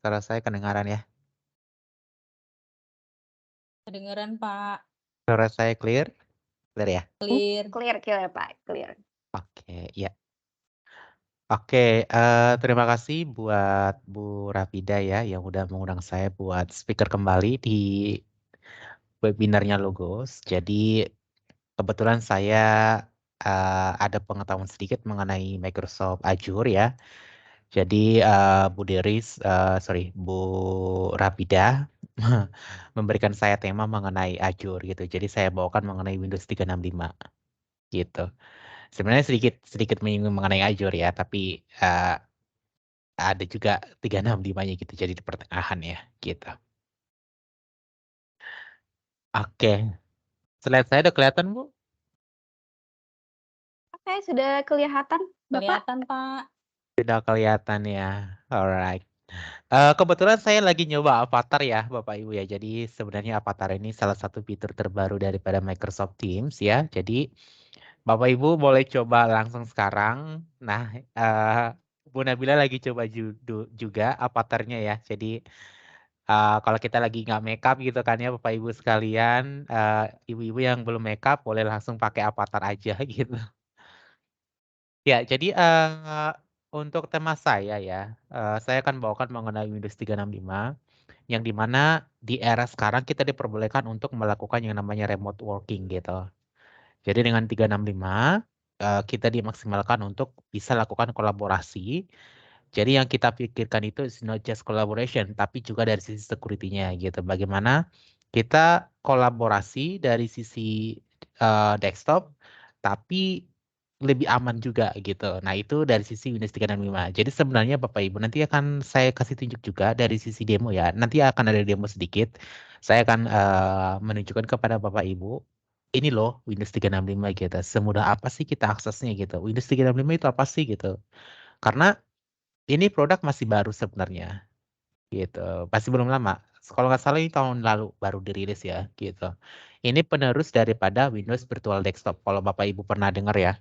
Suara saya kedengaran ya? Kedengeran, Pak. Suara saya clear? Clear ya? Clear. Clear clear, Pak, clear. Oke, iya. Oke, terima kasih buat Bu Rafida ya, yang udah mengundang saya buat speaker kembali di webinarnya Logos. Jadi kebetulan saya ada pengetahuan sedikit mengenai Microsoft Azure ya. Jadi Bu Rafida memberikan saya tema mengenai Azure gitu. Jadi saya bawakan mengenai Windows 365 gitu. Sebenarnya sedikit sedikit menyinggung mengenai Azure ya, tapi ada juga 365-nya gitu. Jadi di pertengahan ya, gitu. Oke, slide saya udah kelihatan Bu? Oke, sudah kelihatan, Bapak? Kelihatan, Pak. Sudah kelihatan ya. Alright. Kebetulan saya lagi nyoba Avatar ya, Bapak Ibu ya. Jadi sebenarnya Avatar ini salah satu fitur terbaru daripada Microsoft Teams ya. Jadi Bapak Ibu boleh coba langsung sekarang. Nah, Bu Nabila lagi coba juga Avatarnya ya. Jadi kalau kita lagi nggak makeup gitu kan ya, Bapak Ibu sekalian, ibu-ibu yang belum makeup boleh langsung pakai Avatar aja gitu. Ya, jadi untuk tema saya ya, saya akan bawakan mengenai Windows 365, yang dimana di era sekarang kita diperbolehkan untuk melakukan yang namanya remote working gitu. Jadi dengan 365, kita dimaksimalkan untuk bisa lakukan kolaborasi. Jadi yang kita pikirkan itu is not just collaboration, tapi juga dari sisi security-nya gitu. Bagaimana kita kolaborasi dari sisi desktop, tapi lebih aman juga gitu. Nah itu dari sisi Windows 365. Jadi sebenarnya Bapak Ibu nanti akan saya kasih tunjuk juga dari sisi demo ya. Nanti akan ada demo sedikit. Saya akan menunjukkan kepada Bapak Ibu. Ini loh Windows 365 gitu. Semudah apa sih kita aksesnya gitu. Windows 365 itu apa sih gitu. Karena ini produk masih baru sebenarnya, gitu. Masih belum lama. Kalau nggak salah ini tahun lalu baru dirilis ya, gitu. Ini penerus daripada Windows Virtual Desktop. Kalau Bapak Ibu pernah dengar ya,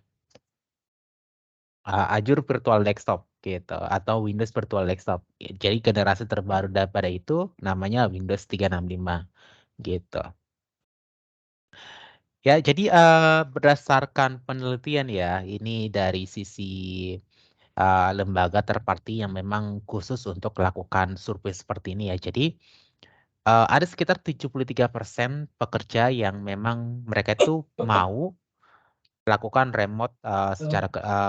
Azure Virtual Desktop, gitu, atau Windows Virtual Desktop. Jadi generasi terbaru daripada itu namanya Windows 365, gitu. Ya, jadi berdasarkan penelitian ya, ini dari sisi lembaga third party yang memang khusus untuk melakukan survei seperti ini ya. Jadi ada sekitar 73% pekerja yang memang mereka itu mau melakukan remote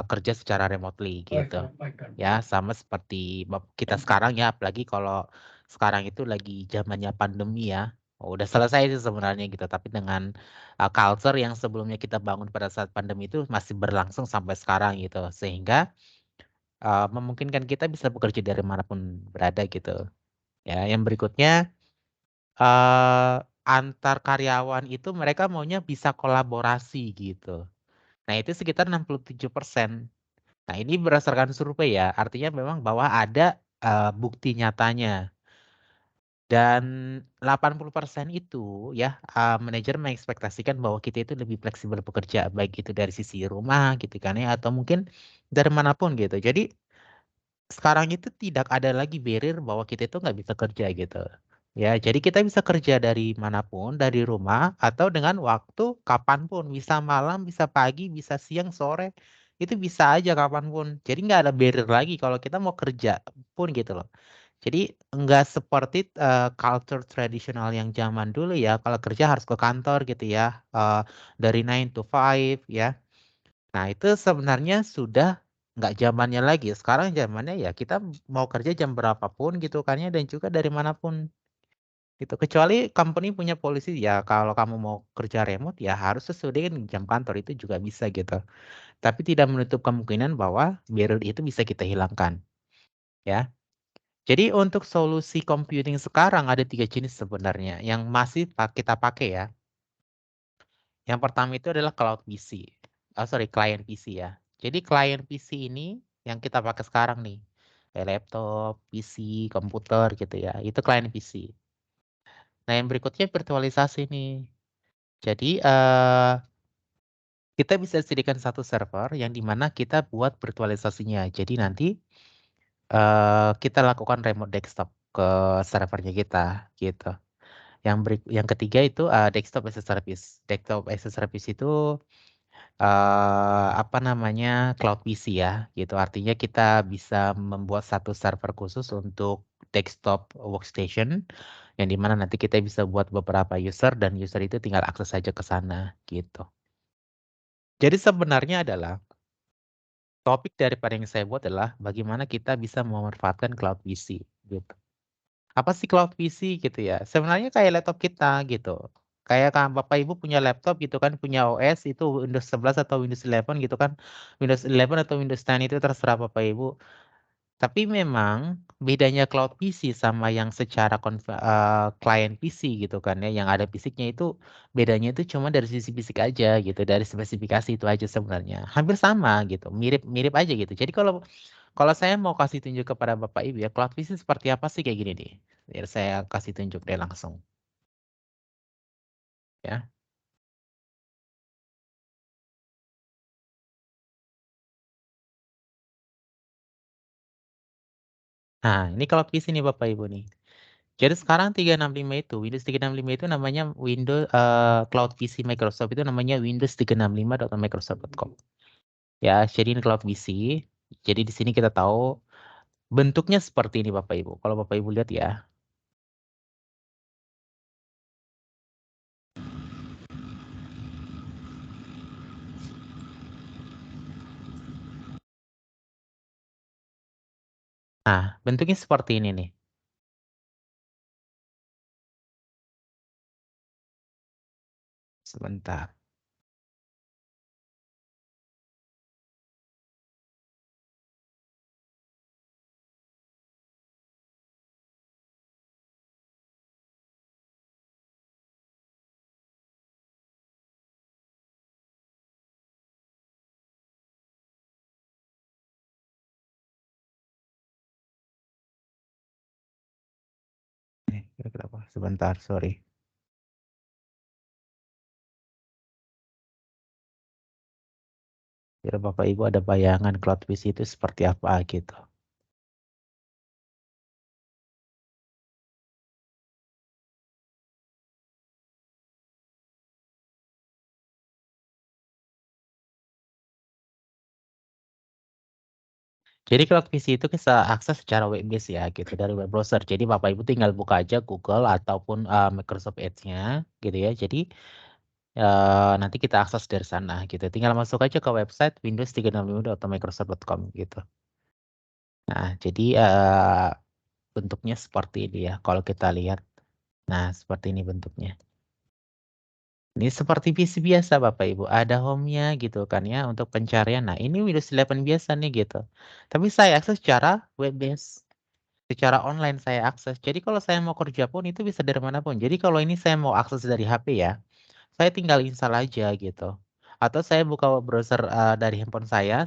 kerja secara remotely gitu. Ya, sama seperti kita sekarang ya, apalagi kalau sekarang itu lagi zamannya pandemi ya. Oh, udah selesai sih sebenarnya gitu, tapi dengan culture yang sebelumnya kita bangun pada saat pandemi itu masih berlangsung sampai sekarang gitu. Sehingga memungkinkan kita bisa bekerja dari manapun berada gitu. Ya, yang berikutnya antar karyawan itu mereka maunya bisa kolaborasi gitu. Nah, itu sekitar 67%. Nah, ini berdasarkan survei ya, artinya memang bahwa ada bukti nyatanya. Dan 80% itu ya, manajer mengekspektasikan bahwa kita itu lebih fleksibel bekerja, baik itu dari sisi rumah gitu kan ya, atau mungkin dari manapun gitu. Jadi sekarang itu tidak ada lagi barrier bahwa kita itu nggak bisa kerja gitu. Ya, jadi kita bisa kerja dari manapun, dari rumah, atau dengan waktu kapanpun. Bisa malam, bisa pagi, bisa siang, sore. Itu bisa aja kapanpun. Jadi nggak ada barrier lagi kalau kita mau kerja pun gitu loh. Jadi nggak seperti culture tradisional yang zaman dulu ya. Kalau kerja harus ke kantor gitu ya. Dari 9 to 5 ya. Nah, itu sebenarnya sudah nggak zamannya lagi. Sekarang zamannya ya kita mau kerja jam berapapun gitu kan ya, dan juga dari manapun gitu. Kecuali company punya polisi ya kalau kamu mau kerja remote ya harus sesuai dengan jam kantor, itu juga bisa gitu. Tapi tidak menutup kemungkinan bahwa barrier itu bisa kita hilangkan ya. Jadi untuk solusi computing sekarang ada 3 jenis sebenarnya yang masih kita pakai ya. Yang pertama itu adalah cloud PC. Client PC ya. Jadi client PC ini yang kita pakai sekarang nih. Kayak laptop, PC, komputer gitu ya. Itu client PC. Nah, yang berikutnya virtualisasi nih. Jadi kita bisa sediakan satu server yang dimana kita buat virtualisasinya. Jadi nanti kita lakukan remote desktop. ke servernya kita gitu. Yang ketiga itu desktop as a service. Desktop as a service itu apa namanya cloud PC ya gitu. Artinya kita bisa membuat satu server khusus untuk desktop workstation yang dimana nanti kita bisa buat beberapa user dan user itu tinggal akses saja ke sana gitu. Jadi sebenarnya adalah topik daripada yang saya buat adalah bagaimana kita bisa memanfaatkan cloud PC gitu. Apa sih cloud PC gitu ya? Sebenarnya kayak laptop kita gitu. Kayak kan Bapak Ibu punya laptop gitu kan, punya OS itu Windows 11 atau Windows 11 gitu kan. Windows 11 atau Windows 10 itu terserah Bapak Ibu. Tapi memang bedanya cloud PC sama yang secara client PC gitu kan ya, yang ada fisiknya itu bedanya itu cuma dari sisi fisik aja gitu, dari spesifikasi itu aja sebenarnya. Hampir sama gitu, mirip-mirip aja gitu. Jadi kalau kalau saya mau kasih tunjuk kepada Bapak Ibu ya, cloud PC seperti apa sih kayak gini nih. Biar saya kasih tunjuk deh langsung ya. Nah, ini cloud PC nih Bapak Ibu nih. Jadi sekarang 365 itu, Windows 365 itu namanya Windows Cloud PC Microsoft itu namanya Windows 365.microsoft.com. Ya, jadi ini cloud PC. Jadi di sini kita tahu bentuknya seperti ini Bapak Ibu. Kalau Bapak Ibu lihat ya. Nah, bentuknya seperti ini nih. Sebentar. Kira-kira apa? Sebentar, sorry. Biar Bapak Ibu ada bayangan cloud PC itu seperti apa gitu. Jadi cloud PC itu bisa akses secara web based ya gitu dari web browser. Jadi Bapak Ibu tinggal buka aja Google ataupun Microsoft Edge-nya gitu ya. Jadi nanti kita akses dari sana gitu. Tinggal masuk aja ke website windows365.microsoft.com gitu. Nah, jadi bentuknya seperti ini ya kalau kita lihat. Nah, seperti ini bentuknya. Ini seperti PC biasa Bapak Ibu, ada home-nya gitu kan ya untuk pencarian. Nah, ini Windows 11 biasa nih gitu. Tapi saya akses secara web based. Secara online saya akses. Jadi kalau saya mau kerja pun itu bisa dari mana pun. Jadi kalau ini saya mau akses dari HP ya, saya tinggal install aja gitu. Atau saya buka web browser dari handphone saya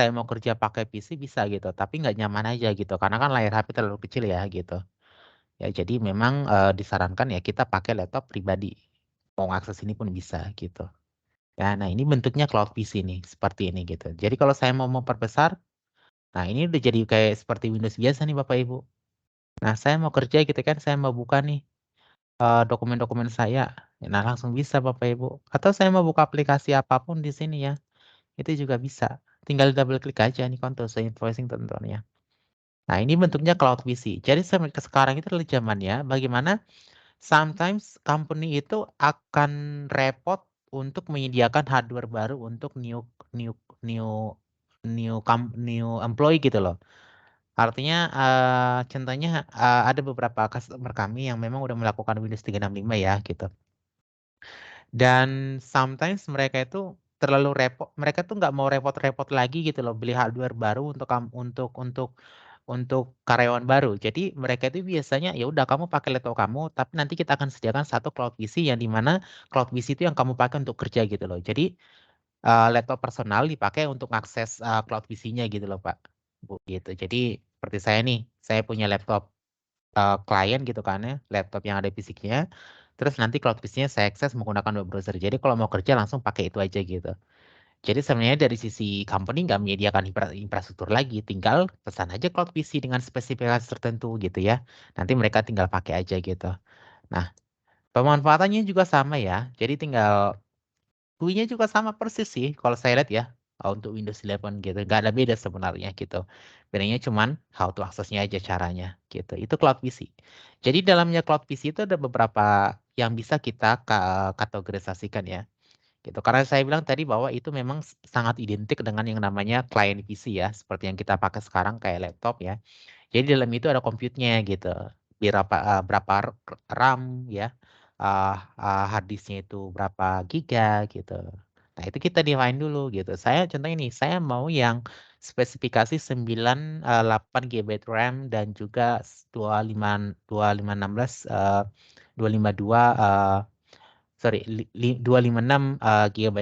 mau kerja pakai PC bisa gitu. Tapi nggak nyaman aja gitu, karena kan layar HP terlalu kecil ya gitu. Ya jadi memang disarankan ya kita pakai laptop pribadi. Mau akses ini pun bisa gitu. Ya, nah ini bentuknya cloud PC nih, seperti ini gitu. Jadi kalau saya mau memperbesar, nah ini udah jadi kayak seperti Windows biasa nih Bapak Ibu. Nah, saya mau kerja gitu kan, saya mau buka nih dokumen-dokumen saya. Nah, langsung bisa Bapak Ibu. Atau saya mau buka aplikasi apapun di sini ya, itu juga bisa. Tinggal double klik aja nih konto invoicing tentunya. Nah, ini bentuknya cloud PC. Jadi sampai ke sekarang itu adalah zamannya bagaimana sometimes company itu akan repot untuk menyediakan hardware baru untuk new new new employee gitu loh. Artinya, contohnya, ada beberapa customer kami yang memang udah melakukan Windows 365 ya, gitu. Dan sometimes mereka itu terlalu repot, mereka tuh nggak mau repot-repot lagi gitu loh, beli hardware baru untuk karyawan baru. Jadi mereka itu biasanya, ya udah kamu pakai laptop kamu, tapi nanti kita akan sediakan satu cloud PC yang di mana cloud PC itu yang kamu pakai untuk kerja gitu loh. Jadi, laptop personal dipakai untuk akses, cloud PC-nya gitu loh, Pak, Bu, gitu. Jadi seperti saya nih, saya punya laptop, klien gitu kan ya, laptop yang ada fisiknya, terus nanti cloud PC-nya saya akses menggunakan web browser. Jadi kalau mau kerja langsung pakai itu aja gitu. Jadi sebenarnya dari sisi company nggak menyediakan infrastruktur lagi, tinggal pesan aja cloud PC dengan spesifikasi tertentu gitu ya. Nanti mereka tinggal pakai aja gitu. Nah, pemanfaatannya juga sama ya. Jadi tinggal GUI-nya juga sama persis sih kalau saya lihat ya, untuk Windows 11 gitu. Nggak ada beda sebenarnya gitu. Bedanya cuman how to access-nya aja caranya gitu. Itu Cloud PC. Jadi dalamnya Cloud PC itu ada beberapa yang bisa kita kategorisasikan ya. Gitu. Karena saya bilang tadi bahwa itu memang sangat identik dengan yang namanya client PC ya, seperti yang kita pakai sekarang kayak laptop ya. Jadi dalam itu ada compute-nya gitu. Berapa RAM ya. Hard disk-nya itu berapa giga gitu. Nah, itu kita define dulu gitu. Saya contoh ini, saya mau yang spesifikasi 8 GB RAM dan juga 2516 252 256 GB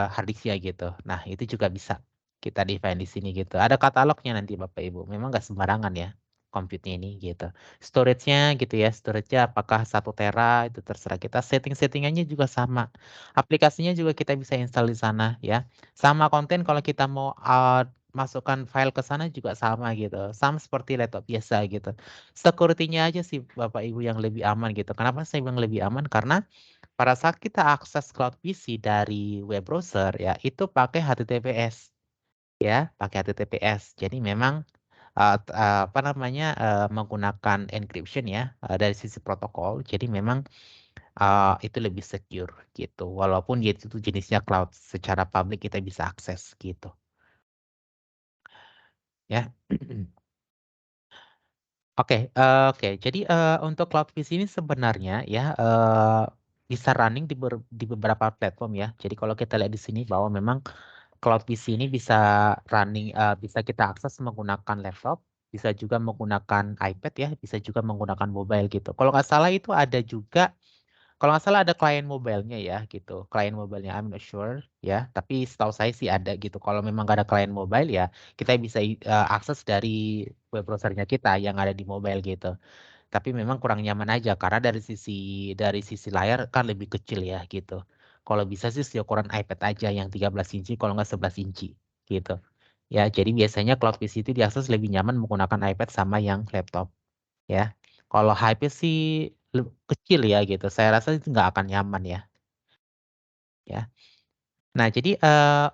hard disk ya gitu. Nah, itu juga bisa kita define di sini gitu. Ada katalognya nanti Bapak Ibu. Memang nggak sembarangan ya compute-nya ini gitu. Storage-nya gitu ya. Storage-nya apakah 1 tera itu terserah kita. Settingannya juga sama. Aplikasinya juga kita bisa install di sana ya. Sama konten kalau kita mau masukkan file ke sana juga sama gitu. Sama seperti laptop biasa gitu. Security-nya aja sih Bapak Ibu yang lebih aman gitu. Kenapa saya bilang lebih aman? Karena pada saat kita akses cloud PC dari web browser ya, itu pakai HTTPS ya, pakai HTTPS. Jadi memang apa namanya menggunakan encryption ya dari sisi protokol. Jadi memang itu lebih secure gitu. Walaupun itu jenisnya cloud secara publik kita bisa akses gitu. Ya. Oke. Jadi untuk cloud PC ini sebenarnya ya bisa running di beberapa platform ya. Jadi kalau kita lihat di sini bahwa memang cloud PC ini bisa running, bisa kita akses menggunakan laptop, bisa juga menggunakan iPad ya, bisa juga menggunakan mobile gitu. Kalau nggak salah itu ada juga, kalau nggak salah ada klien mobilenya ya gitu. Klien mobilenya I'm not sure ya, tapi setahu saya sih ada gitu. Kalau memang nggak ada klien mobile ya, kita bisa akses dari web browsernya kita yang ada di mobile gitu. Tapi memang kurang nyaman aja karena dari sisi layar kan lebih kecil ya gitu. Kalau bisa sih seukuran iPad aja yang 13 inci kalau nggak 11 inci gitu. Ya, jadi biasanya cloud PC itu diakses lebih nyaman menggunakan iPad sama yang laptop ya. Kalau HP sih kecil ya gitu. Saya rasa itu nggak akan nyaman ya. Nah, jadi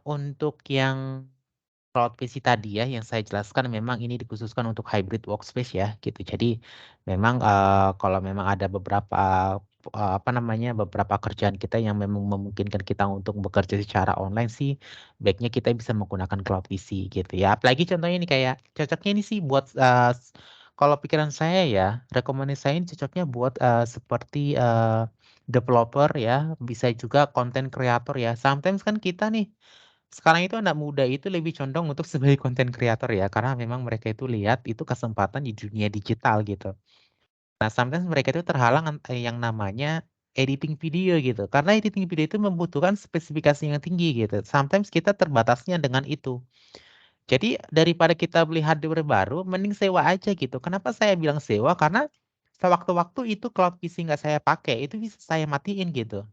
untuk yang cloud PC tadi ya yang saya jelaskan memang ini dikhususkan untuk hybrid workspace ya gitu. Jadi memang kalau memang ada beberapa apa namanya beberapa kerjaan kita yang memang memungkinkan kita untuk bekerja secara online sih baiknya kita bisa menggunakan cloud PC gitu ya. Apalagi contohnya ini kayak cocoknya ini sih buat kalau pikiran saya ya rekomendasi saya ini cocoknya buat seperti developer ya, bisa juga content creator ya. Sometimes kan kita nih sekarang itu anak muda itu lebih condong untuk sebagai konten kreator ya, karena memang mereka itu lihat itu kesempatan di dunia digital gitu. Nah, sometimes mereka itu terhalang yang namanya editing video gitu. Karena editing video itu membutuhkan spesifikasi yang tinggi gitu. Sometimes kita terbatasnya dengan itu. Jadi daripada kita beli hardware baru, mending sewa aja gitu. Kenapa saya bilang sewa? Karena sewaktu-waktu itu cloud PC nggak saya pakai, itu bisa saya matiin gitu.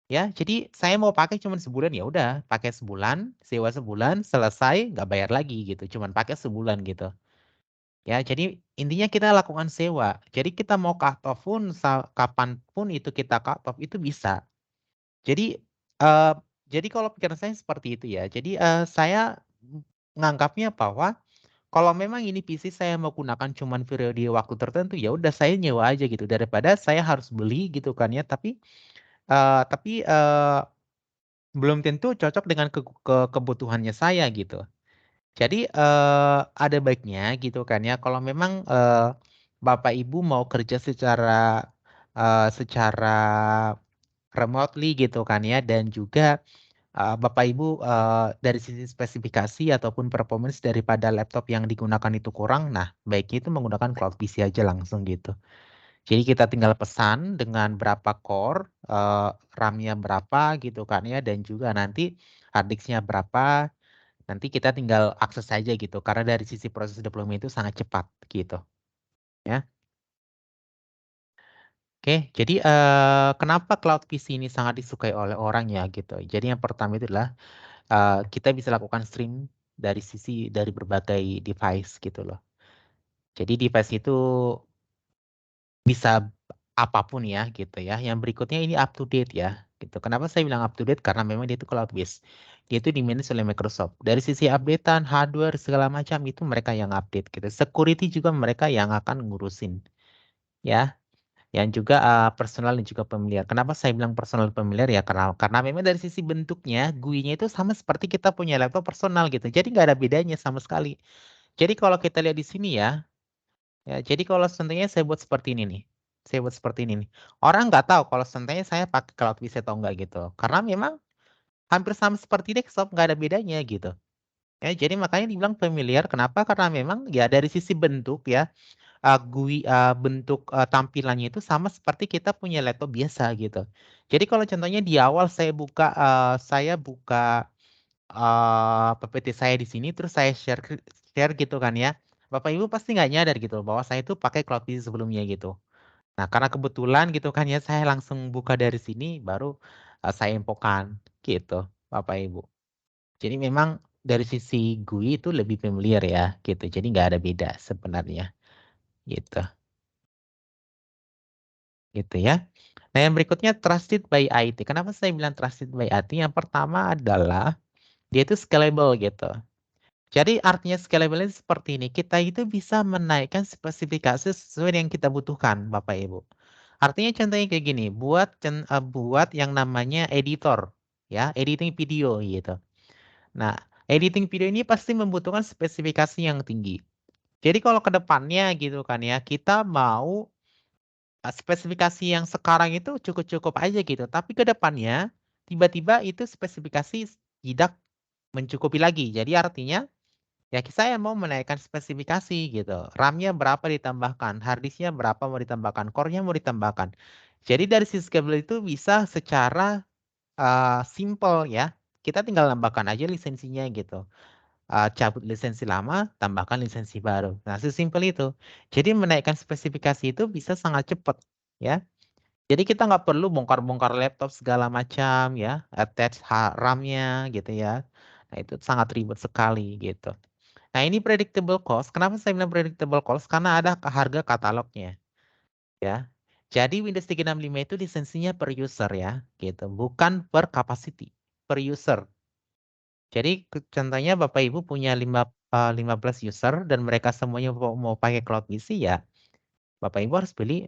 Ya, jadi saya mau pakai cuma sebulan ya udah, pakai sebulan, sewa sebulan, selesai nggak bayar lagi gitu, cuman pakai sebulan gitu. Ya, jadi intinya kita lakukan sewa. Jadi kita mau cut off pun kapan pun itu kita cut off itu bisa. Jadi eh jadi kalau pikiran saya seperti itu ya. Jadi saya menganggapnya bahwa kalau memang ini PC saya mau gunakan cuman periode waktu tertentu ya udah saya nyewa aja gitu daripada saya harus beli gitu kan ya. Tapi belum tentu cocok dengan kebutuhannya saya gitu. Jadi, ada baiknya gitu kan ya kalau memang, Bapak Ibu mau kerja secara remotely gitu kan ya dan juga, Bapak Ibu, dari sisi spesifikasi ataupun performance daripada laptop yang digunakan itu kurang, nah baiknya itu menggunakan cloud PC aja langsung gitu. Jadi kita tinggal pesan dengan berapa core, RAM-nya berapa gitu kan ya, dan juga nanti hard disk-nya berapa, nanti kita tinggal akses saja gitu, karena dari sisi proses deployment itu sangat cepat gitu, ya. Oke, jadi kenapa Cloud PC ini sangat disukai oleh orang ya gitu. Jadi yang pertama itu adalah kita bisa lakukan stream dari berbagai device gitu loh. Jadi device itu bisa apapun ya gitu ya. Yang berikutnya ini up to date ya gitu. Kenapa saya bilang up to date? Karena memang dia itu cloud based. Dia itu dimanage oleh Microsoft. Dari sisi updatean, hardware segala macam itu mereka yang update gitu. Security juga mereka yang akan ngurusin ya. Yang juga personal dan juga familiar. Kenapa saya bilang personal familiar ya? Karena memang dari sisi bentuknya, GUI-nya itu sama seperti kita punya laptop personal gitu. Jadi nggak ada bedanya sama sekali. Jadi kalau kita lihat di sini ya, jadi kalau seandainya saya buat seperti ini nih, saya buat seperti ini nih. Orang nggak tahu kalau seandainya saya pakai cloud PC atau enggak gitu. Karena memang hampir sama seperti desktop, nggak ada bedanya gitu. Ya, jadi makanya dibilang familiar. Kenapa? Karena memang ya dari sisi bentuk ya, GUI bentuk tampilannya itu sama seperti kita punya laptop biasa gitu. Jadi kalau contohnya di awal saya buka PPT saya di sini terus saya share gitu kan ya. Bapak Ibu pasti nggak nyadar gitu bahwa saya itu pakai Cloud PC sebelumnya gitu. Nah, karena kebetulan gitu kan ya saya langsung buka dari sini baru saya infokan gitu Bapak Ibu. Jadi memang dari sisi GUI itu lebih familiar ya gitu. Jadi nggak ada beda sebenarnya gitu. Gitu ya. Nah, yang berikutnya trusted by IT. Kenapa saya bilang trusted by IT? Yang pertama adalah dia itu scalable gitu. Jadi artinya scalable itu seperti ini. Kita itu bisa menaikkan spesifikasi sesuai yang kita butuhkan, Bapak Ibu. Artinya contohnya kayak gini, buat yang namanya editor, ya, editing video gitu. Nah, editing video ini pasti membutuhkan spesifikasi yang tinggi. Jadi kalau ke depannya gitu kan ya, kita mau spesifikasi yang sekarang itu cukup-cukup aja gitu. Tapi ke depannya tiba-tiba itu spesifikasi tidak mencukupi lagi. Jadi artinya ya saya mau menaikkan spesifikasi gitu. RAM-nya berapa ditambahkan, hard disk-nya berapa mau ditambahkan, core-nya mau ditambahkan. Jadi dari sisi kabel itu bisa secara simple ya. Kita tinggal nambahkan aja lisensinya gitu. Cabut lisensi lama, tambahkan lisensi baru. Nah, sesimpel itu. Jadi menaikkan spesifikasi itu bisa sangat cepat ya. Jadi kita nggak perlu bongkar-bongkar laptop segala macam ya, attach RAM-nya gitu ya. Nah, itu sangat ribet sekali gitu. Nah, ini predictable cost. Kenapa saya bilang predictable cost? Karena ada harga katalognya ya. Jadi Windows 365 itu lisensinya per user ya, gitu. Bukan per capacity, per user. Jadi contohnya Bapak Ibu punya 15 user dan mereka semuanya mau pakai Cloud PC ya, Bapak Ibu harus beli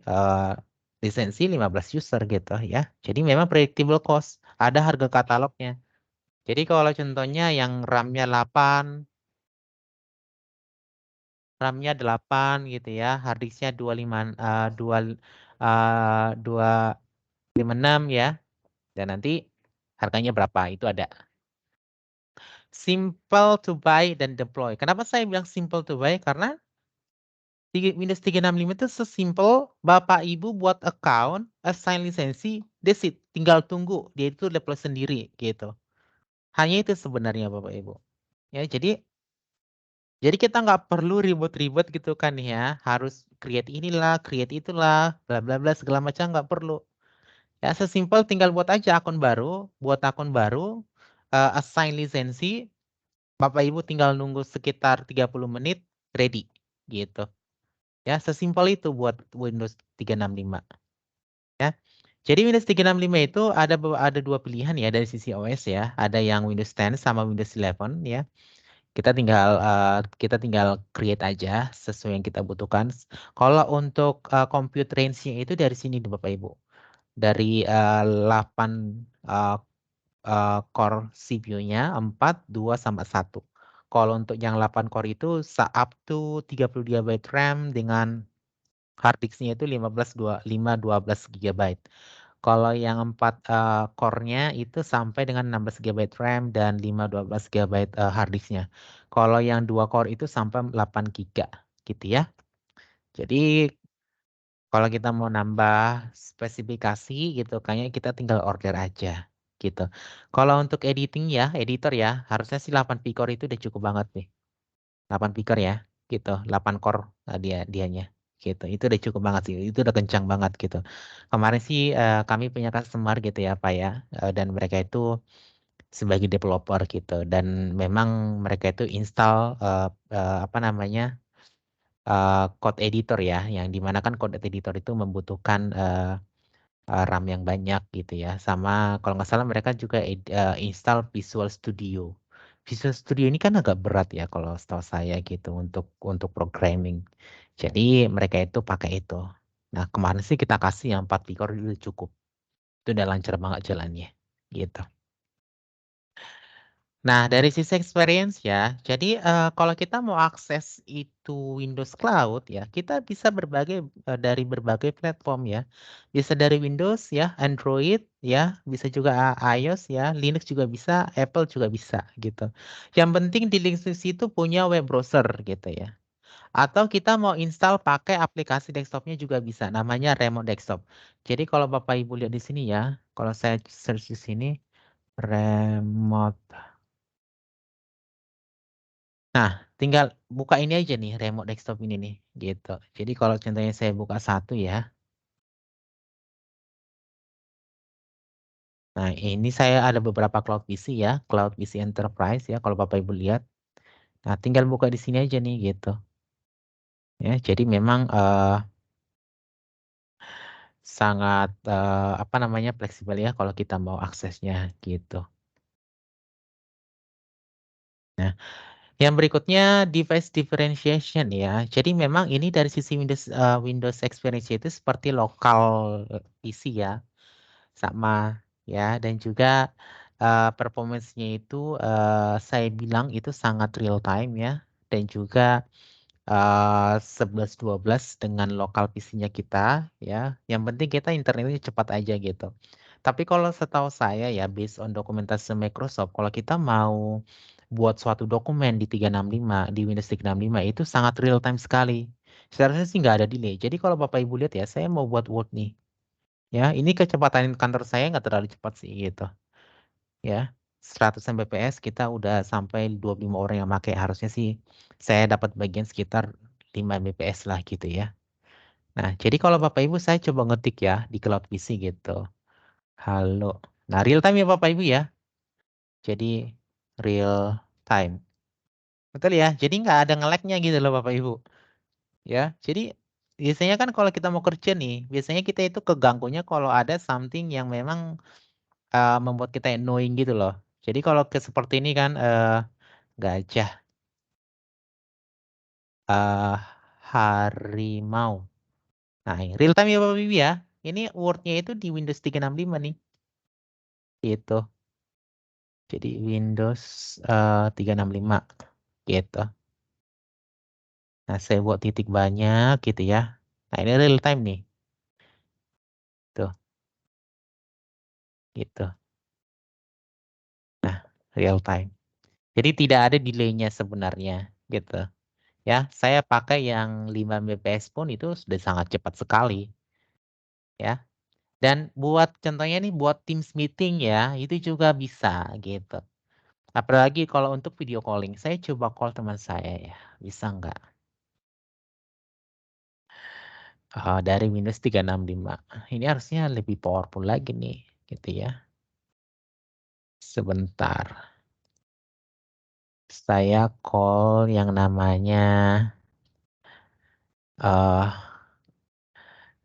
lisensi 15 user gitu ya. Jadi memang predictable cost, ada harga katalognya. Jadi kalau contohnya yang RAM-nya 8 gitu ya, hard disk-nya 256 ya. Dan nanti harganya berapa itu ada. Simple to buy dan deploy. Kenapa saya bilang simple to buy? Karena di Windows 365 itu sesimpel Bapak Ibu buat account, assign lisensi, that's it. Tinggal tunggu dia itu deploy sendiri gitu. Hanya itu sebenarnya Bapak Ibu. Ya, jadi kita nggak perlu ribet-ribet gitu kan ya, harus create inilah, create itulah, bla bla bla segala macam nggak perlu. Ya sesimpel tinggal buat akun baru, assign lisensi, Bapak Ibu tinggal nunggu sekitar 30 menit, ready gitu. Ya sesimpel itu buat Windows 365. Ya. Jadi Windows 365 itu ada dua pilihan ya dari sisi OS ya, ada yang Windows 10 sama Windows 11 ya. Kita tinggal create aja sesuai yang kita butuhkan. Kalau untuk compute range-nya itu dari sini nih Bapak Ibu. Dari 8 uh, core CPU-nya 4, 2 sama 1. Kalau untuk yang 8 core itu up to 30 GB RAM dengan hard disk-nya itu 12 GB. Kalau yang 4 core-nya itu sampai dengan 16 GB RAM dan 12 GB hard disk-nya. Kalau yang 2 core itu sampai 8 GB gitu ya. Jadi kalau kita mau nambah spesifikasi gitu kayaknya kita tinggal order aja gitu. Kalau untuk editor ya, harusnya sih 8 core itu udah cukup banget nih. 8 core ya gitu, 8 core dianya. gitu. Itu udah cukup banget sih, itu udah kencang banget gitu. Kemarin sih kami punya customer gitu ya Pak ya, dan mereka itu sebagai developer gitu, dan memang mereka itu install apa namanya code editor ya, yang dimana kan code editor itu membutuhkan RAM yang banyak gitu ya. Sama kalau nggak salah mereka juga install Visual Studio. Visual Studio ini kan agak berat ya kalau setahu saya gitu untuk programming. Jadi mereka itu pakai itu. Nah kemarin sih kita kasih yang 4 core itu cukup. Itu udah lancar banget jalannya gitu. Nah, dari sisi experience ya, jadi kalau kita mau akses itu Windows Cloud ya, kita bisa dari berbagai platform ya. Bisa dari Windows ya, Android ya, bisa juga iOS ya, Linux juga bisa, Apple juga bisa gitu. Yang penting di Linux itu punya web browser gitu ya. Atau kita mau install pakai aplikasi desktopnya juga bisa, namanya Remote Desktop. Jadi kalau Bapak Ibu lihat di sini ya, kalau saya search di sini, Remote. Nah, tinggal buka ini aja nih, remote desktop ini nih, gitu. Jadi kalau contohnya saya buka satu ya. Nah, ini saya ada beberapa Cloud PC ya, Cloud PC Enterprise ya, kalau Bapak Ibu lihat. Nah, tinggal buka di sini aja nih, gitu. Ya, jadi memang sangat apa namanya fleksibel ya kalau kita mau aksesnya, gitu. Nah, yang berikutnya device differentiation ya. Jadi memang ini dari sisi Windows Experience itu seperti lokal PC ya. Sama ya, dan juga performance-nya itu saya bilang itu sangat real time ya, dan juga 11-12 dengan lokal PC-nya kita ya. Yang penting kita internetnya cepat aja gitu. Tapi kalau setahu saya ya, based on dokumentasi Microsoft, kalau kita mau buat suatu dokumen di 365 di Windows 365 itu sangat real time sekali. Seharusnya sih nggak ada delay. Jadi kalau Bapak Ibu lihat ya, saya mau buat Word nih. Ya, ini kecepatan kantor saya nggak terlalu cepat sih gitu. Ya, 100 Mbps kita udah sampai 25 orang yang pakai. Harusnya sih saya dapat bagian sekitar 5 Mbps lah gitu ya. Nah, jadi kalau Bapak Ibu saya coba ngetik ya di Cloud PC gitu. Halo. Nah, real time ya Bapak Ibu ya. Jadi real time. Betul ya? Jadi nggak ada nge-lag-nya gitu loh Bapak Ibu. Ya, jadi biasanya kan kalau kita mau kerja nih, biasanya kita itu keganggunya kalau ada something yang memang membuat kita annoying gitu loh. Jadi kalau seperti ini kan gajah eh harimau. Nah, ini real time ya Bapak Ibu ya. Ini Word-nya itu di Windows 365 nih. Gitu. Jadi Windows 365 gitu. Nah, saya buat titik banyak gitu ya. Nah, ini real time nih. Tuh, gitu. Nah, real time. Jadi tidak ada delay-nya sebenarnya gitu. Ya, saya pakai yang 5 Mbps pun itu sudah sangat cepat sekali ya. Dan buat contohnya nih buat Teams meeting ya, itu juga bisa gitu. Apalagi kalau untuk video calling, saya coba call teman saya ya, bisa nggak? Dari Windows 365. Ini harusnya lebih powerful lagi nih, gitu ya. Sebentar, saya call yang namanya uh,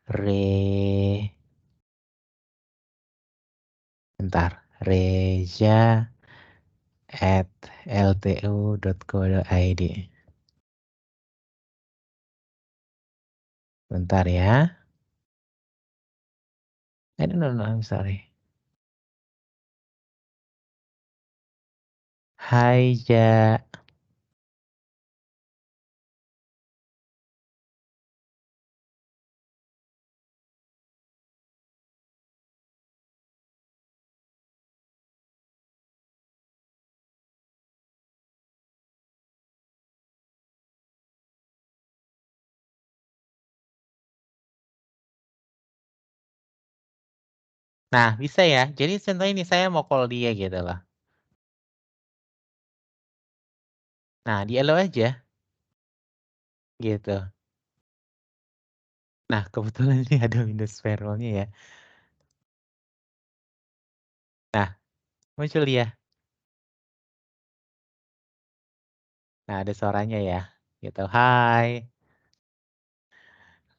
Re, bentar, Reza at ltu.co.id. Bentar ya. No, I'm sorry. Hai Ja. Nah, bisa ya. Jadi contohnya ini saya mau call dia gitu loh. Nah, di allow aja gitu. Nah, kebetulan ini ada Windows firewall-nya ya. Nah, muncul dia. Nah, ada suaranya ya. Gitu. Hai.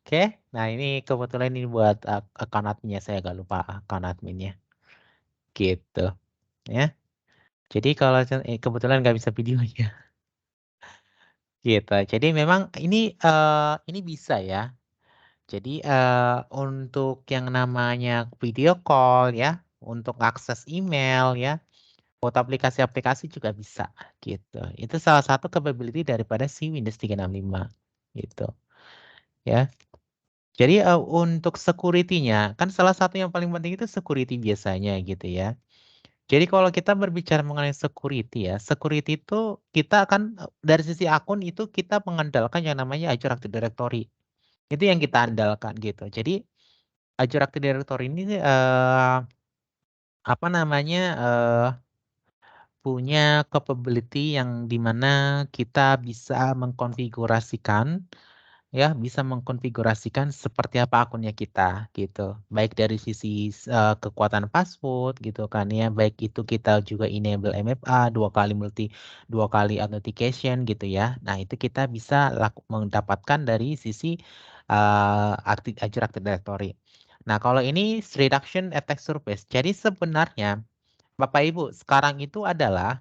Oke. Nah, ini kebetulan ini buat account adminnya. Saya agak lupa account adminnya. Gitu. Ya. Jadi kalau kebetulan nggak bisa videonya. Gitu. Jadi memang ini bisa ya. Jadi untuk yang namanya video call ya, untuk akses email ya, buat aplikasi-aplikasi juga bisa gitu. Itu salah satu capability daripada si Windows 365 gitu ya. Jadi untuk security-nya kan salah satu yang paling penting itu security biasanya gitu ya. Jadi kalau kita berbicara mengenai security ya, security itu kita akan dari sisi akun itu kita mengandalkan yang namanya Azure Active Directory. Itu yang kita andalkan gitu. Jadi Azure Active Directory ini apa namanya punya capability yang dimana kita bisa mengkonfigurasikan ya, bisa mengkonfigurasikan seperti apa akunnya kita gitu. Baik dari sisi kekuatan password gitu kan ya, baik itu kita juga enable MFA dua kali authentication gitu ya. Nah, itu kita bisa mendapatkan dari sisi Azure Active Directory. Nah, kalau ini reduction attack surface. Jadi sebenarnya Bapak Ibu, sekarang itu adalah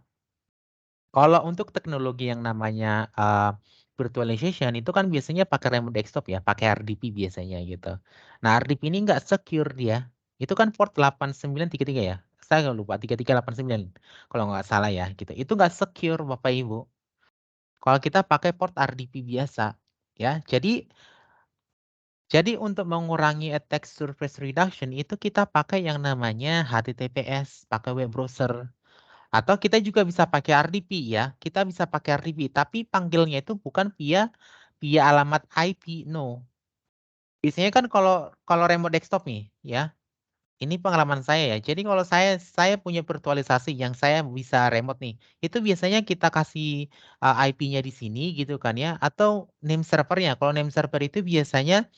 kalau untuk teknologi yang namanya virtualization itu kan biasanya pakai remote desktop ya, pakai RDP biasanya gitu. Nah, RDP ini nggak secure dia. Itu kan port 8933 ya. Saya nggak lupa 3389 kalau nggak salah ya gitu. Itu nggak secure Bapak Ibu. Kalau kita pakai port RDP biasa ya. Jadi untuk mengurangi attack surface reduction itu kita pakai yang namanya HTTPS, pakai web browser. Atau kita juga bisa pakai RDP ya. Kita bisa pakai RDP, tapi panggilnya itu bukan via via alamat IP, no. Biasanya kan kalau kalau remote desktop nih, ya. Ini pengalaman saya ya. Jadi kalau saya punya virtualisasi yang saya bisa remote nih. Itu biasanya kita kasih IP-nya di sini gitu kan ya atau name servernya. Kalau name server itu biasanya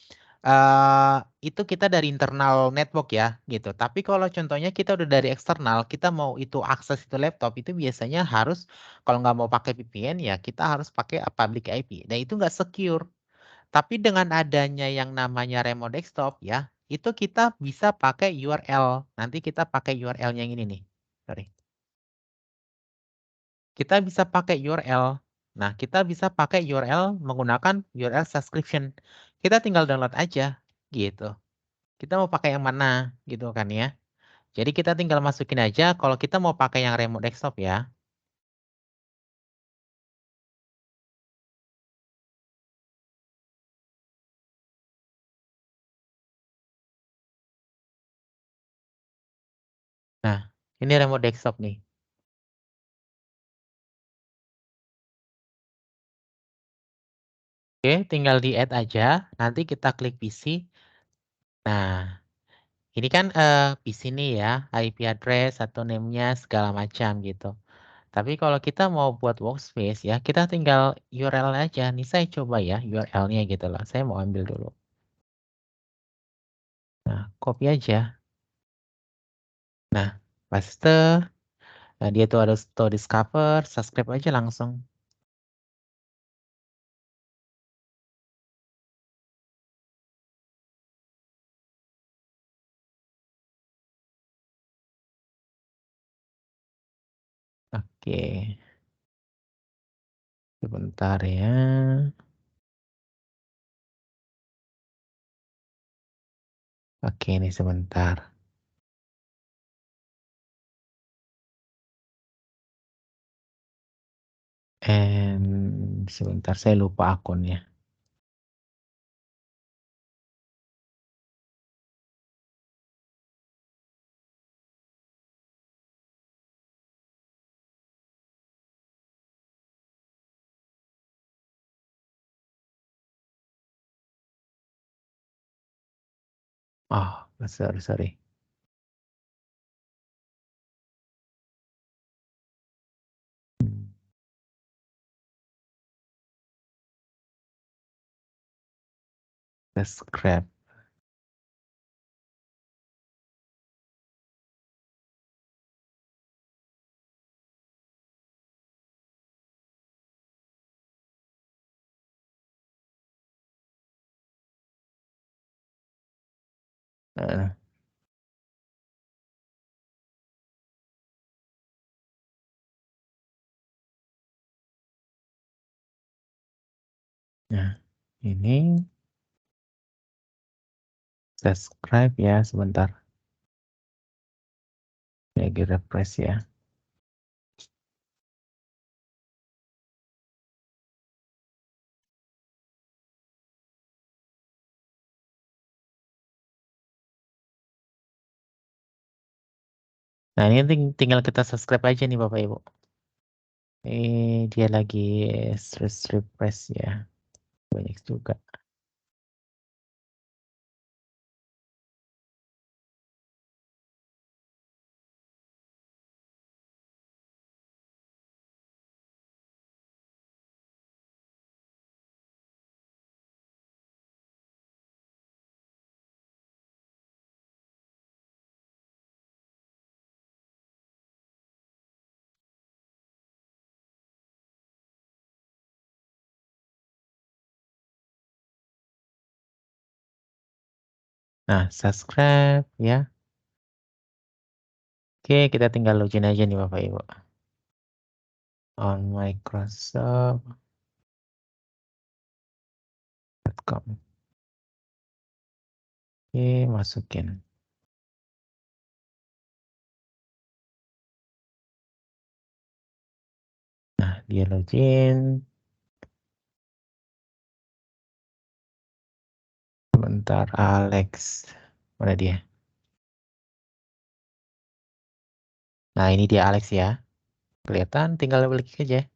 itu kita dari internal network ya gitu. Tapi kalau contohnya kita udah dari eksternal, kita mau itu akses itu laptop itu biasanya harus kalau nggak mau pakai VPN ya kita harus pakai public IP. Nah itu nggak secure. Tapi dengan adanya yang namanya remote desktop ya, itu kita bisa pakai URL. Nanti kita pakai URL-nya yang ini nih. Sorry. Kita bisa pakai URL. Nah, kita bisa pakai URL menggunakan URL subscription. Kita tinggal download aja gitu. Kita mau pakai yang mana gitu kan ya. Jadi kita tinggal masukin aja kalau kita mau pakai yang remote desktop ya. Nah, ini remote desktop nih. Oke, tinggal di add aja. Nanti kita klik PC. Nah, ini kan PC nih ya, IP address atau name-nya segala macam gitu. Tapi kalau kita mau buat workspace ya, kita tinggal URL aja. Nih saya coba ya URL-nya gitu loh. Saya mau ambil dulu. Nah, copy aja. Nah, paste. Nah, dia tuh ada to discover, subscribe aja langsung. Oke, sebentar ya. Oke, ini sebentar. Sebentar, saya lupa akunnya. Oh, sorry, sorry. Subscribe. Nah, ini subscribe ya, sebentar. Lagi refresh ya. Nah, ini tinggal kita subscribe aja nih Bapak Ibu. Dia lagi refresh ya. Banyak juga. Nah, subscribe ya. Oke, kita tinggal login aja nih Bapak Ibu. On Microsoft.com. Oke, masukin. Nah, dia login. Sebentar, Alex. Mana dia? Nah, ini dia Alex ya. Kelihatan, tinggal klik aja.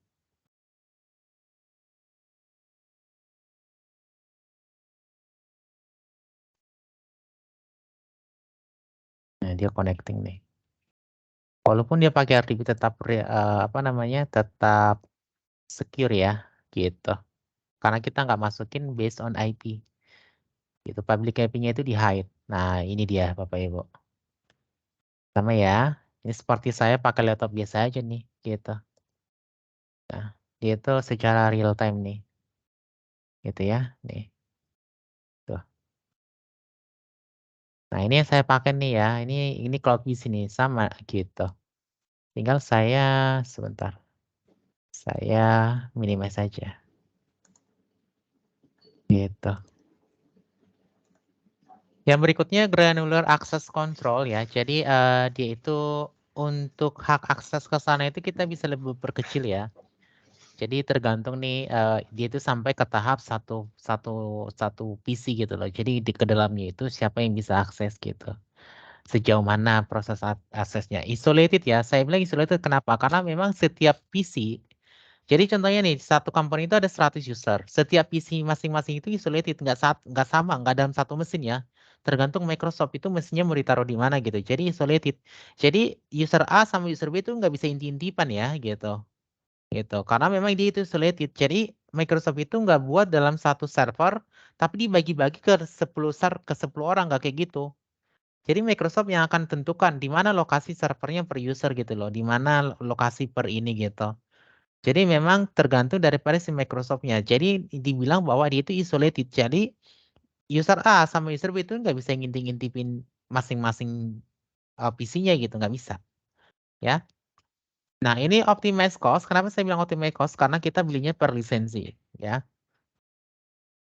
Nah, dia connecting nih. Walaupun dia pakai RDP tetap tetap secure ya, gitu. Karena kita nggak masukin based on IP. Gitu, public IP-nya itu di hide. Nah, ini dia Bapak Ibu. Sama ya. Ini seperti saya pakai laptop biasa aja nih, gitu. Nah, dia itu secara real time nih. Gitu ya, nih. Tuh. Nah, ini yang saya pakai nih ya. Ini CloudBees ini sama gitu. Tinggal saya sebentar. Saya minimize saja. Gitu. Yang berikutnya granular access control ya. Jadi dia itu untuk hak akses ke sana itu kita bisa lebih perkecil ya. Jadi tergantung nih dia itu sampai ke tahap satu PC gitu loh. Jadi ke dalamnya itu siapa yang bisa akses gitu. Sejauh mana proses aksesnya. Isolated ya. Saya bilang isolated kenapa? Karena memang setiap PC. Jadi contohnya nih, satu company itu ada 100 user. Setiap PC masing-masing itu isolated, nggak sama, nggak dalam satu mesin ya. Tergantung Microsoft itu mesinnya mau ditaruh di mana gitu. Jadi isolated. Jadi user A sama user B itu nggak bisa inti-intipan ya gitu. Gitu. Karena memang dia itu isolated. Jadi Microsoft itu nggak buat dalam satu server, tapi dibagi-bagi ke 10 orang, nggak kayak gitu. Jadi Microsoft yang akan tentukan di mana lokasi servernya per user gitu loh, di mana lokasi per ini gitu. Jadi memang tergantung daripada si Microsoft-nya. Jadi dibilang bahwa dia itu isolated. Jadi user A sama user B itu nggak bisa ngintip-ngintipin masing-masing PC-nya gitu, nggak bisa. Ya. Nah ini optimize cost. Kenapa saya bilang optimize cost? Karena kita belinya per lisensi. Ya.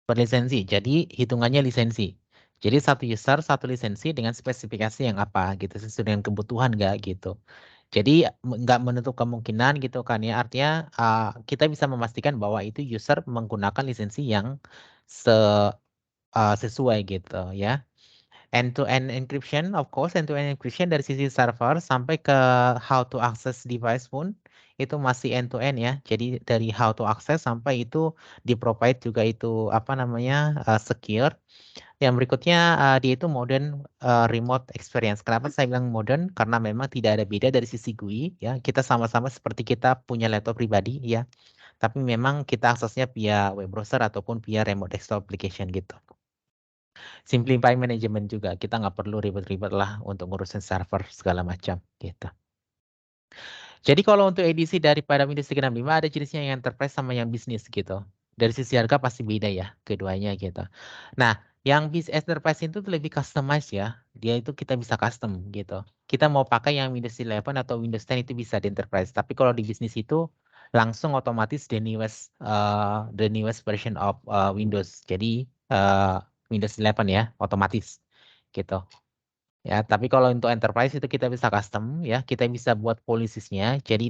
Per lisensi. Jadi hitungannya lisensi. Jadi satu user, satu lisensi dengan spesifikasi yang apa gitu. Sesuai dengan kebutuhan nggak gitu. Jadi nggak menutup kemungkinan gitu kan ya. Artinya kita bisa memastikan bahwa itu user menggunakan lisensi yang sesuai gitu ya. End-to-end encryption, of course, end-to-end encryption dari sisi server sampai ke how to access device pun itu masih end-to-end ya. Jadi dari how to access sampai itu di-provide juga itu apa namanya secure. Yang berikutnya dia itu modern remote experience. Kenapa saya bilang modern? Karena memang tidak ada beda dari sisi GUI ya. Kita sama-sama seperti kita punya laptop pribadi ya. Tapi memang kita aksesnya via web browser ataupun via remote desktop application gitu. Simplify manajemen juga, kita nggak perlu ribet-ribet lah untuk ngurusin server segala macam gitu. Jadi kalau untuk edisi daripada Windows 365 ada jenisnya yang enterprise sama yang bisnis gitu. Dari sisi harga pasti beda ya keduanya gitu. Nah, yang enterprise itu tuh lebih customize ya. Dia itu kita bisa custom gitu. Kita mau pakai yang Windows 11 atau Windows 10 itu bisa di enterprise. Tapi kalau di bisnis itu langsung otomatis the newest version of Windows. Jadi Windows 11 ya, otomatis gitu. Ya, tapi kalau untuk enterprise itu kita bisa custom ya, kita bisa buat policesnya. Jadi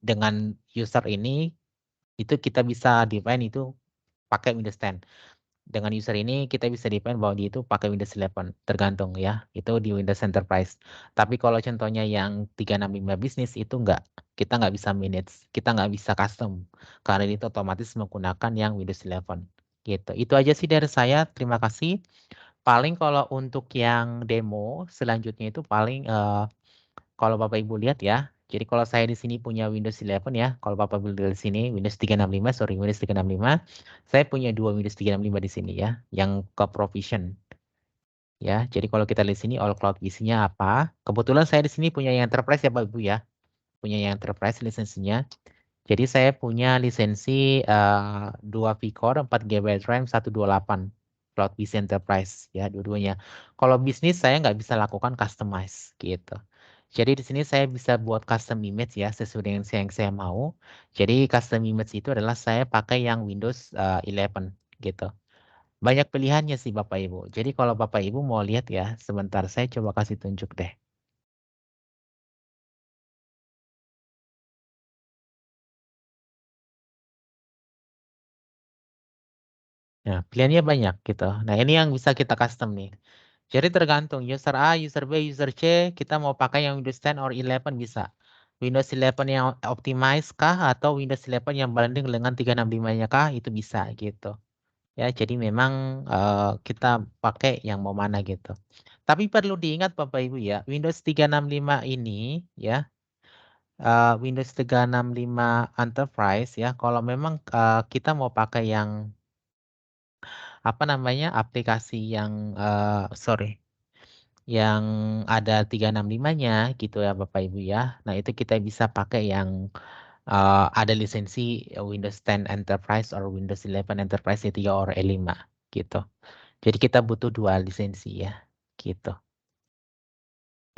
dengan user ini itu kita bisa define itu pakai Windows 10. Dengan user ini kita bisa define bahwa dia itu pakai Windows 11, tergantung ya. Itu di Windows Enterprise. Tapi kalau contohnya yang 365 bisnis itu enggak. Kita nggak bisa manage, kita nggak bisa custom karena itu otomatis menggunakan yang Windows 11 gitu. Itu aja sih dari saya. Terima kasih. Paling kalau untuk yang demo selanjutnya itu paling kalau Bapak Ibu lihat ya. Jadi kalau saya di sini punya Windows 11 ya. Kalau Bapak Ibu lihat di sini Windows 365, sorry Windows 365. Saya punya dua Windows 365 di sini ya, yang ke provision. Ya, jadi kalau kita lihat di sini all cloud isinya apa? Kebetulan saya di sini punya yang enterprise ya Bapak Ibu ya. Punya yang enterprise lisensinya. Jadi saya punya lisensi 2 vCore, 4 GB RAM, 128 Cloud PC Enterprise ya dua-duanya. Kalau bisnis saya nggak bisa lakukan customize gitu. Jadi di sini saya bisa buat custom image ya sesuai dengan yang saya mau. Jadi custom image itu adalah saya pakai yang Windows 11 gitu. Banyak pilihannya sih Bapak Ibu. Jadi kalau Bapak Ibu mau lihat ya, sebentar saya coba kasih tunjuk deh. Nah, pilihannya banyak gitu. Nah, ini yang bisa kita custom nih. Jadi tergantung user A, user B, user C, kita mau pakai yang Windows 10 or 11 bisa. Windows 11 yang optimize kah atau Windows 11 yang banding dengan 365-nya kah itu bisa gitu. Ya, jadi memang kita pakai yang mau mana gitu. Tapi perlu diingat Bapak Ibu ya, Windows 365 ini ya, Windows 365 Enterprise ya, kalau memang kita mau pakai yang apa namanya aplikasi yang sorry yang ada 365-nya gitu ya Bapak Ibu ya. Nah itu kita bisa pakai yang ada lisensi Windows 10 Enterprise or Windows 11 Enterprise E3 or E5 gitu. Jadi kita butuh dua lisensi ya gitu.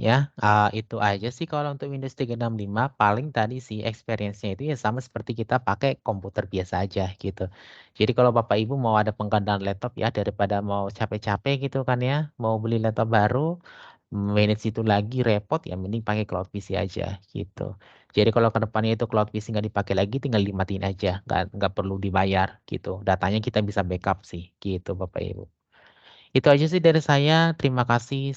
Ya, itu aja sih kalau untuk Windows 365. Paling tadi sih experience-nya itu ya sama seperti kita pakai komputer biasa aja gitu. Jadi kalau Bapak Ibu mau ada penggantian laptop ya daripada mau capek-capek gitu kan ya, mau beli laptop baru, manage itu lagi repot ya mending pakai Cloud PC aja gitu. Jadi kalau ke depannya itu Cloud PC nggak dipakai lagi tinggal dimatiin aja, nggak perlu dibayar gitu. Datanya kita bisa backup sih gitu Bapak Ibu. Itu aja sih dari saya. Terima kasih.